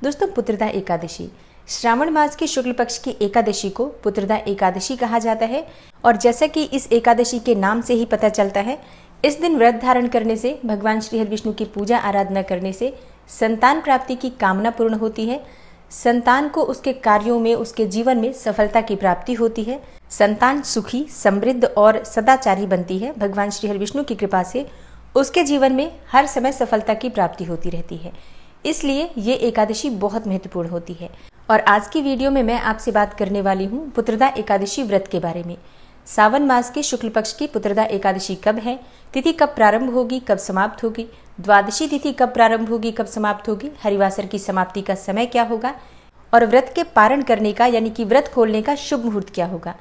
दोस्तों, पुत्रदा एकादशी श्रावण मास की शुक्ल पक्ष की एकादशी को पुत्रदा एकादशी कहा जाता है। और जैसा कि इस एकादशी के नाम से ही पता चलता है, इस दिन व्रत धारण करने से, भगवान श्री हरि विष्णु की पूजा आराधना करने से संतान प्राप्ति की कामना पूर्ण होती है। संतान को उसके कार्यों में, उसके जीवन में सफलता की प्राप्ति होती है। संतान सुखी, समृद्ध और सदाचारी बनती है। भगवान श्री हरि विष्णु की कृपा से उसके जीवन में हर समय सफलता की प्राप्ति होती रहती है। इसलिए ये एकादशी बहुत महत्वपूर्ण होती है। और आज की वीडियो में मैं आपसे बात करने वाली हूँ पुत्रदा एकादशी व्रत के बारे में। सावन मास के शुक्ल पक्ष की पुत्रदा एकादशी कब है, तिथि कब प्रारंभ होगी, कब समाप्त होगी, द्वादशी तिथि कब प्रारंभ होगी, कब समाप्त होगी, हरिवासर की समाप्ति का समय क्या होगा और व्रत के पारण करने का यानी कि व्रत खोलने का शुभ मुहूर्त क्या होगा।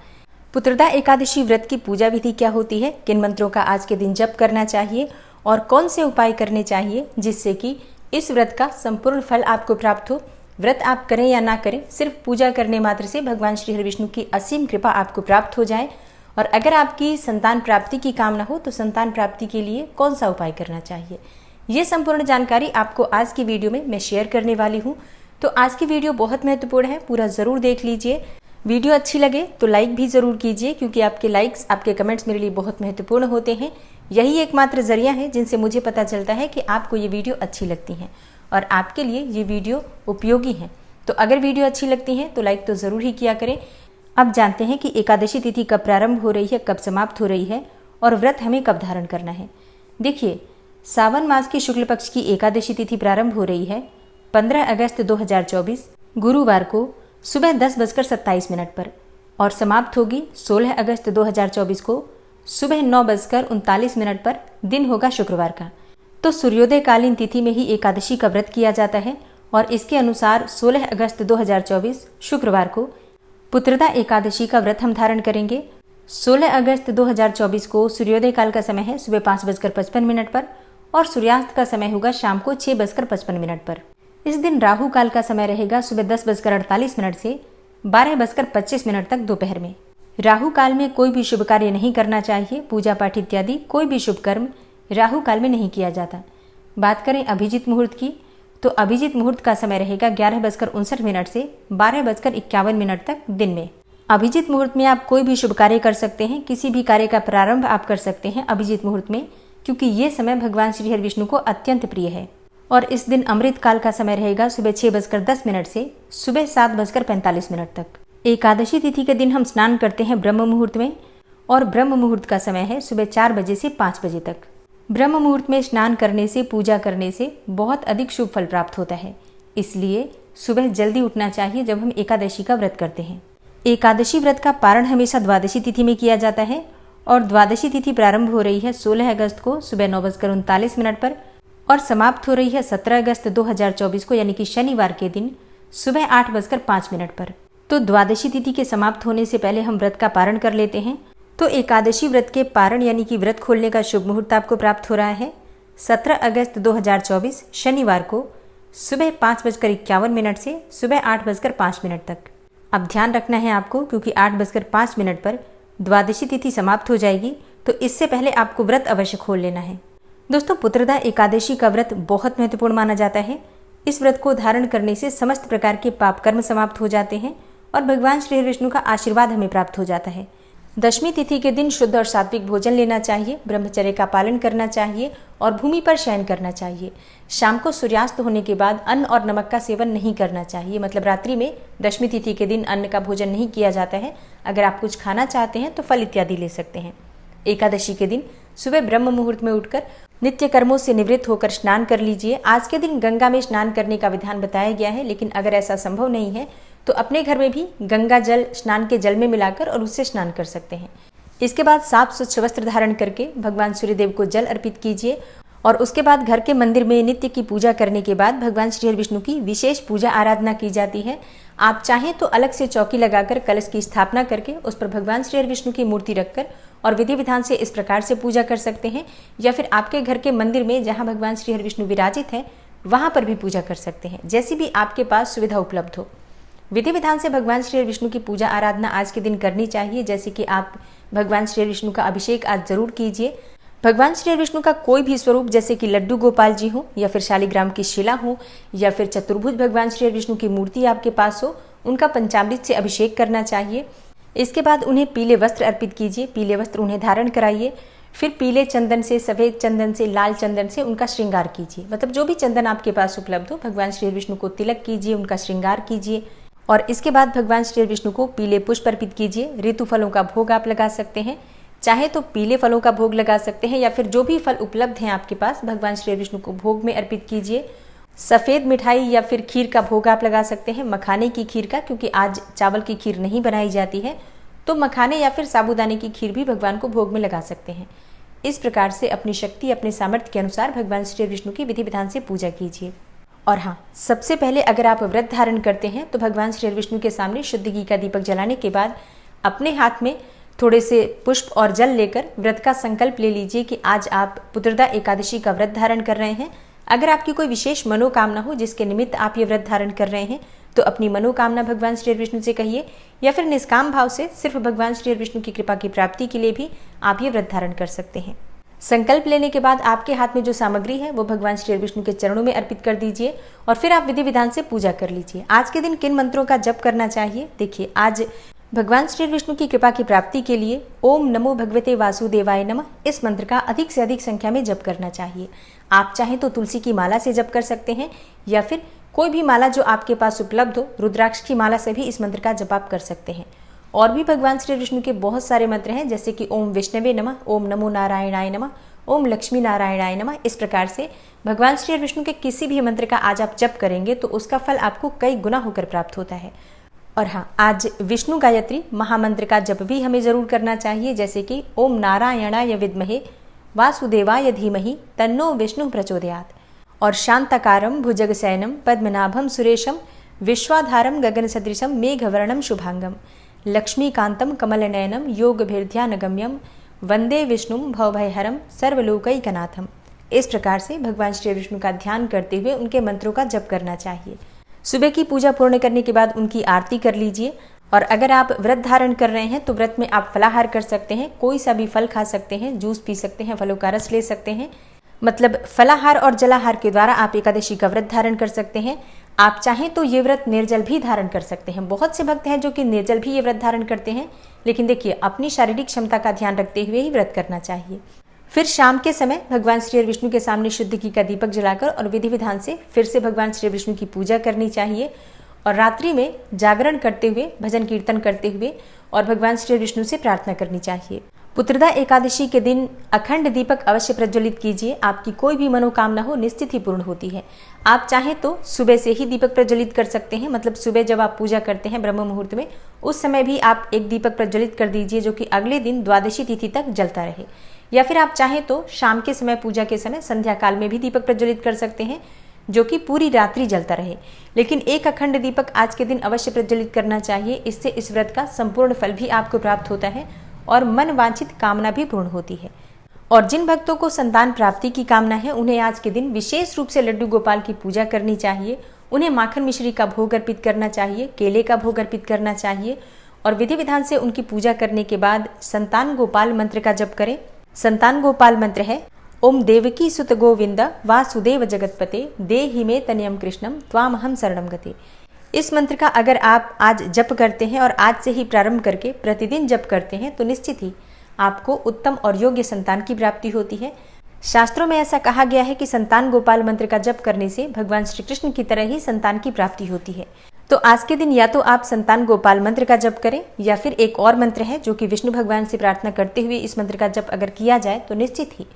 पुत्रदा एकादशी व्रत की पूजा विधि क्या होती है, किन मंत्रों का आज के दिन जप करना चाहिए और कौन से उपाय करने चाहिए जिससे कि इस व्रत का संपूर्ण फल आपको प्राप्त हो। व्रत आप करें या ना करें, सिर्फ पूजा करने मात्र से भगवान श्री हरि विष्णु की असीम कृपा आपको प्राप्त हो जाए। और अगर आपकी संतान प्राप्ति की कामना हो तो संतान प्राप्ति के लिए कौन सा उपाय करना चाहिए, ये संपूर्ण जानकारी आपको आज की वीडियो में मैं शेयर करने वाली हूँ। तो आज की वीडियो बहुत महत्वपूर्ण है, पूरा ज़रूर देख लीजिए। वीडियो अच्छी लगे तो लाइक भी ज़रूर कीजिए, क्योंकि आपके लाइक्स, आपके कमेंट्स मेरे लिए बहुत महत्वपूर्ण होते हैं। यही एकमात्र जरिया है जिनसे मुझे पता चलता है कि आपको ये वीडियो अच्छी लगती हैं और आपके लिए ये वीडियो उपयोगी है। तो अगर वीडियो अच्छी लगती है तो लाइक तो ज़रूर ही किया करें। अब जानते हैं कि एकादशी तिथि कब प्रारंभ हो रही है, कब समाप्त हो रही है और व्रत हमें कब धारण करना है। देखिए, सावन मास की शुक्ल पक्ष की एकादशी तिथि प्रारंभ हो रही है 15 अगस्त 2024 गुरुवार को सुबह 10:27 पर और समाप्त होगी 16 अगस्त 2024 को सुबह 9:39 पर। दिन होगा शुक्रवार का। तो सूर्योदय कालीन तिथि में ही एकादशी का व्रत किया जाता है और इसके अनुसार 16 अगस्त 2024 शुक्रवार को पुत्रदा एकादशी का व्रत हम धारण करेंगे। 16 अगस्त 2024 को सूर्योदय काल का समय है सुबह 5:55 पर और सूर्यास्त का समय होगा शाम को 6:55 पर। इस दिन राहु काल का समय रहेगा सुबह 10:48 से 12:25 तक दोपहर में। राहु काल में कोई भी शुभ कार्य नहीं करना चाहिए। पूजा पाठ इत्यादि कोई भी शुभ कर्म राहु काल में नहीं किया जाता। बात करें अभिजीत मुहूर्त की, तो अभिजीत मुहूर्त का समय रहेगा 11:59 से 12:51 तक दिन में। अभिजीत मुहूर्त में आप कोई भी शुभ कार्य कर सकते हैं, किसी भी कार्य का प्रारंभ आप कर सकते हैं अभिजीत मुहूर्त में, क्योंकि ये समय भगवान श्री हरि विष्णु को अत्यंत प्रिय है। और इस दिन अमृत काल का समय रहेगा सुबह 6:10 से सुबह 7:45 तक। एकादशी तिथि के दिन हम स्नान करते हैं ब्रह्म मुहूर्त में और ब्रह्म मुहूर्त का समय है सुबह 4 बजे से 5 बजे तक। ब्रह्म मुहूर्त में स्नान करने से, पूजा करने से बहुत अधिक शुभ फल प्राप्त होता है। इसलिए सुबह जल्दी उठना चाहिए जब हम एकादशी का व्रत करते हैं। एकादशी व्रत का पारण हमेशा द्वादशी तिथि में किया जाता है और द्वादशी तिथि प्रारंभ हो रही है 16 अगस्त को सुबह 9:39 पर और समाप्त हो रही है 17 अगस्त 2024 को यानी कि शनिवार के दिन सुबह 8:05 पर। तो द्वादशी तिथि के समाप्त होने से पहले हम व्रत का पारण कर लेते हैं। तो एकादशी व्रत के पारण यानी कि व्रत खोलने का शुभ मुहूर्त आपको प्राप्त हो रहा है 17 अगस्त 2024 शनिवार को सुबह 5:51 से सुबह 8:05 तक। अब ध्यान रखना है आपको, क्योंकि 8:05 पर द्वादशी तिथि समाप्त हो जाएगी, तो इससे पहले आपको व्रत अवश्य खोल लेना है। दोस्तों, पुत्रदा एकादशी का व्रत बहुत महत्वपूर्ण माना जाता है। इस व्रत को धारण करने से समस्त प्रकार के पाप कर्म समाप्त हो जाते हैं और भगवान श्री विष्णु का आशीर्वाद हमें प्राप्त हो जाता है। दशमी तिथि के दिन शुद्ध और सात्विक भोजन लेना चाहिए, ब्रह्मचर्य का पालन करना चाहिए और भूमि पर शयन करना चाहिए। शाम को सूर्यास्त होने के बाद अन्न और नमक का सेवन नहीं करना चाहिए, मतलब रात्रि में दशमी तिथि के दिन अन्न का भोजन नहीं किया जाता है। अगर आप कुछ खाना चाहते हैं तो फल इत्यादि ले सकते हैं। एकादशी के दिन सुबह ब्रह्म मुहूर्त में उठकर नित्य कर्मों से निवृत्त होकर स्नान कर लीजिए। आज के दिन गंगा में स्नान करने का विधान बताया गया है, लेकिन अगर ऐसा संभव नहीं है तो अपने घर में भी गंगा जल स्नान के जल में मिलाकर और उससे स्नान कर सकते हैं। इसके बाद साफ स्वच्छ वस्त्र धारण करके भगवान सूर्यदेव को जल अर्पित कीजिए और उसके बाद घर के मंदिर में नित्य की पूजा करने के बाद भगवान श्री हरि विष्णु की विशेष पूजा आराधना की जाती है। आप चाहें तो अलग से चौकी लगाकर कलश की स्थापना करके उस पर भगवान श्री हरि विष्णु की मूर्ति रखकर और विधि विधान से इस प्रकार से पूजा कर सकते हैं, या फिर आपके घर के मंदिर में जहां भगवान श्री हरि विष्णु विराजित है वहां पर भी पूजा कर सकते हैं, जैसी भी आपके पास सुविधा उपलब्ध हो। विधि विधान से भगवान श्री हरि विष्णु की पूजा आराधना आज के दिन करनी चाहिए, जैसे कि आप भगवान श्री हरि विष्णु का अभिषेक आज जरूर कीजिए। भगवान श्री विष्णु का कोई भी स्वरूप जैसे कि लड्डू गोपाल जी हो या फिर शालिग्राम की शिला हो या फिर चतुर्भुज भगवान श्री विष्णु की मूर्ति आपके पास हो, उनका पंचामृत से अभिषेक करना चाहिए। इसके बाद उन्हें पीले वस्त्र अर्पित कीजिए, पीले वस्त्र उन्हें धारण कराइए। फिर पीले चंदन से, सफ़ेद चंदन से, लाल चंदन से उनका श्रृंगार कीजिए। मतलब जो भी चंदन आपके पास उपलब्ध हो, भगवान श्री विष्णु को तिलक कीजिए, उनका श्रृंगार कीजिए। और इसके बाद भगवान श्री विष्णु को पीले पुष्प अर्पित कीजिए। ऋतु फलों का भोग आप लगा सकते हैं, चाहे तो पीले फलों का भोग लगा सकते हैं या फिर जो भी फल उपलब्ध हैं आपके पास, भगवान श्री विष्णु को भोग में अर्पित कीजिए। सफ़ेद मिठाई या फिर खीर का भोग आप लगा सकते हैं, मखाने की खीर का, क्योंकि आज चावल की खीर नहीं बनाई जाती है, तो मखाने या फिर साबूदाने की खीर भी भगवान को भोग में लगा सकते हैं। इस प्रकार से अपनी शक्ति, अपने सामर्थ्य के अनुसार भगवान श्री विष्णु की विधि विधान से पूजा कीजिए। और हाँ, सबसे पहले अगर आप व्रत धारण करते हैं तो भगवान श्री विष्णु के सामने शुद्ध घी का दीपक जलाने के बाद अपने हाथ में थोड़े से पुष्प और जल लेकर व्रत का संकल्प ले लीजिए कि आज आप पुत्रदा एकादशी का व्रत धारण कर रहे हैं। अगर आपकी कोई विशेष मनोकामना हो जिसके निमित्त आप ये व्रत धारण कर रहे हैं, तो अपनी मनोकामना भगवान श्री विष्णु से कहिए, या फिर निष्काम भाव से सिर्फ भगवान श्री विष्णु की कृपा की प्राप्ति के लिए भी आप ये व्रत धारण कर सकते हैं। संकल्प लेने के बाद आपके हाथ में जो सामग्री है वो भगवान श्री विष्णु के चरणों में अर्पित कर दीजिए और फिर आप विधि विधान से पूजा कर लीजिए। आज के दिन किन मंत्रों का जप करना चाहिए? देखिए, आज भगवान श्री विष्णु की कृपा की प्राप्ति के लिए ओम नमो भगवते वासुदेवाय नमः इस मंत्र का अधिक से अधिक संख्या में जप करना चाहिए। आप चाहें तो तुलसी की माला से जप कर सकते हैं या फिर कोई भी माला जो आपके पास उपलब्ध हो, रुद्राक्ष की माला से भी इस मंत्र का जप आप कर सकते हैं। और भी भगवान श्री विष्णु के बहुत सारे मंत्र हैं, जैसे कि ओम विष्णवे नमः, ओम नमो नारायणाय नमः, ओम लक्ष्मी नारायणाय नमः। इस प्रकार से भगवान श्री विष्णु के किसी भी मंत्र का आज आप जप करेंगे तो उसका फल आपको कई गुना होकर प्राप्त होता है। और हाँ, आज विष्णु गायत्री महामंत्र का जप भी हमें जरूर करना चाहिए, जैसे कि ओम नारायणाय विद्महे वासुदेवाय धीमहि तन्नो विष्णु प्रचोदयात्। और शांताकारं भुजगशयनं पद्मनाभं सुरेशं विश्वाधारं गगनसदृशं मेघवर्णं शुभांगं लक्ष्मीकान्तं कमलनयनं योगभिर्ध्यानगम्यं वंदे विष्णुं भवभयहरं सर्वलोकैकनाथं। इस प्रकार से भगवान श्री विष्णु का ध्यान करते हुए उनके मंत्रों का जप करना चाहिए। सुबह की पूजा पूर्ण करने के बाद उनकी आरती कर लीजिए। और अगर आप व्रत धारण कर रहे हैं तो व्रत में आप फलाहार कर सकते हैं, कोई सा भी फल खा सकते हैं, जूस पी सकते हैं, फलों का रस ले सकते हैं। मतलब फलाहार और जलाहार के द्वारा आप एकादशी का व्रत धारण कर सकते हैं। आप चाहें तो ये व्रत निर्जल भी धारण कर सकते हैं। बहुत से भक्त हैं जो कि निर्जल भी ये व्रत धारण करते हैं, लेकिन देखिए, अपनी शारीरिक क्षमता का ध्यान रखते हुए ही व्रत करना चाहिए। फिर शाम के समय भगवान श्री विष्णु के सामने शुद्ध घी का दीपक जलाकर और विधि विधान से फिर से भगवान श्री विष्णु की पूजा करनी चाहिए। और रात्रि में जागरण करते हुए, भजन कीर्तन करते हुए और भगवान श्री विष्णु से प्रार्थना करनी चाहिए। पुत्रदा एकादशी के दिन अखंड दीपक अवश्य प्रज्वलित कीजिए। आपकी कोई भी मनोकामना हो निश्चित ही पूर्ण होती है। आप चाहें तो सुबह से ही दीपक प्रज्वलित कर सकते हैं, मतलब सुबह जब आप पूजा करते हैं ब्रह्म मुहूर्त में, उस समय भी आप एक दीपक प्रज्वलित कर दीजिए जो कि अगले दिन द्वादशी तिथि तक जलता रहे। या फिर आप चाहें तो शाम के समय, पूजा के समय, संध्या काल में भी दीपक प्रज्वलित कर सकते हैं जो कि पूरी रात्रि जलता रहे। लेकिन एक अखंड दीपक आज के दिन अवश्य प्रज्वलित करना चाहिए। इससे इस व्रत का संपूर्ण फल भी आपको प्राप्त होता है और मन वांछित कामना भी पूर्ण होती है। और जिन भक्तों को संतान प्राप्ति की कामना है, उन्हें आज के दिन विशेष रूप से लड्डू गोपाल की पूजा करनी चाहिए। उन्हें माखन मिश्री का भोग अर्पित करना चाहिए, केले का भोग अर्पित करना चाहिए और विधि विधान से उनकी पूजा करने के बाद संतान गोपाल मंत्र का जप करें। संतान गोपाल मंत्र है ओम देवकी सुत गोविंद वासुदेव जगतपते देहि मे तनयम कृष्णम त्वामहं शरणं गते। इस मंत्र का अगर आप आज जप करते हैं और आज से ही प्रारंभ करके प्रतिदिन जप करते हैं तो निश्चित ही आपको उत्तम और योग्य संतान की प्राप्ति होती है। शास्त्रों में ऐसा कहा गया है कि संतान गोपाल मंत्र का जप करने से भगवान श्री कृष्ण की तरह ही संतान की प्राप्ति होती है। तो आज के दिन या तो आप संतान गोपाल मंत्र का जप करें या फिर एक और मंत्र है जो कि विष्णु भगवान से प्रार्थना करते हुए इस मंत्र का जप अगर किया जाए तो निश्चित ही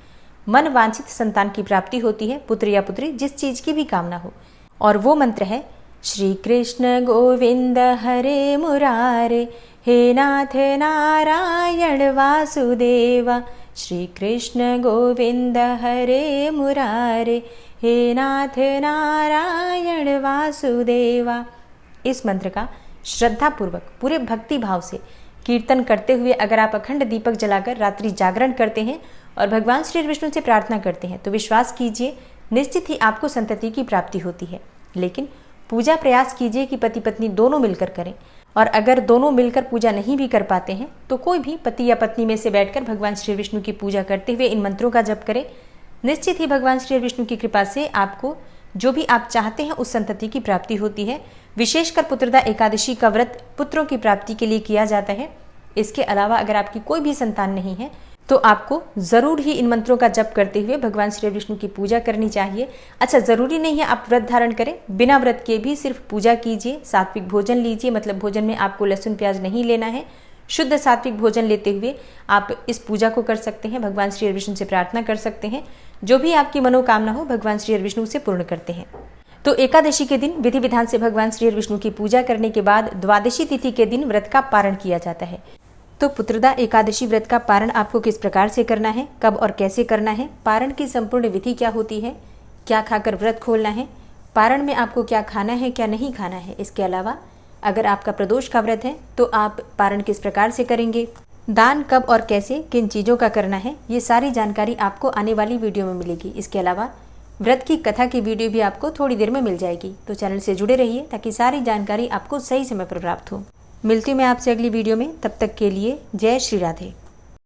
मन वांछित संतान की प्राप्ति होती है, पुत्र या पुत्री जिस चीज की भी कामना हो। और वो मंत्र है श्री कृष्ण गोविंद हरे मुरारे हे नाथ नारायण वासुदेवा। श्री कृष्ण गोविंद हरे मुरारे हे नाथ नारायण वासुदेवा। इस मंत्र का श्रद्धा पूर्वक पूरे भक्ति भाव से कीर्तन करते हुए अगर आप अखंड दीपक जलाकर रात्रि जागरण करते हैं और भगवान श्री विष्णु से प्रार्थना करते हैं तो विश्वास कीजिए निश्चित ही आपको संतति की प्राप्ति होती है। लेकिन पूजा प्रयास कीजिए कि पति पत्नी दोनों मिलकर करें। और अगर दोनों मिलकर पूजा नहीं भी कर पाते हैं तो कोई भी पति या पत्नी में से बैठकर भगवान श्री विष्णु की पूजा करते हुए इन मंत्रों का जप करें। निश्चित ही भगवान श्री विष्णु की कृपा से आपको जो भी आप चाहते हैं उस संतति की प्राप्ति होती है। विशेषकर पुत्रदा एकादशी का व्रत पुत्रों की प्राप्ति के लिए किया जाता है। इसके अलावा अगर आपकी कोई भी संतान नहीं है तो आपको ज़रूर ही इन मंत्रों का जप करते हुए भगवान श्री विष्णु की पूजा करनी चाहिए। अच्छा, ज़रूरी नहीं है आप व्रत धारण करें, बिना व्रत के भी सिर्फ पूजा कीजिए, सात्विक भोजन लीजिए। मतलब भोजन में आपको लहसुन प्याज नहीं लेना है, शुद्ध सात्विक भोजन लेते हुए आप इस पूजा को कर सकते हैं। भगवान श्री विष्णु से प्रार्थना कर सकते हैं, जो भी आपकी मनोकामना हो भगवान श्री विष्णु से पूर्ण करते हैं। तो एकादशी के दिन विधि विधान से भगवान श्री विष्णु की पूजा करने के बाद द्वादशी तिथि के दिन व्रत का पारण किया जाता है। तो पुत्रदा एकादशी व्रत का पारण आपको किस प्रकार से करना है, कब और कैसे करना है, पारण की संपूर्ण विधि क्या होती है, क्या खाकर व्रत खोलना है, पारण में आपको क्या खाना है क्या नहीं खाना है, इसके अलावा अगर आपका प्रदोष का व्रत है तो आप पारण किस प्रकार से करेंगे, दान कब और कैसे किन चीज़ों का करना है, ये सारी जानकारी आपको आने वाली वीडियो में मिलेगी। इसके अलावा व्रत की कथा की वीडियो भी आपको थोड़ी देर में मिल जाएगी। तो चैनल से जुड़े रहिए ताकि सारी जानकारी आपको सही समय पर प्राप्त हो। मिलती हूँ मैं आपसे अगली वीडियो में, तब तक के लिए जय श्री राधे।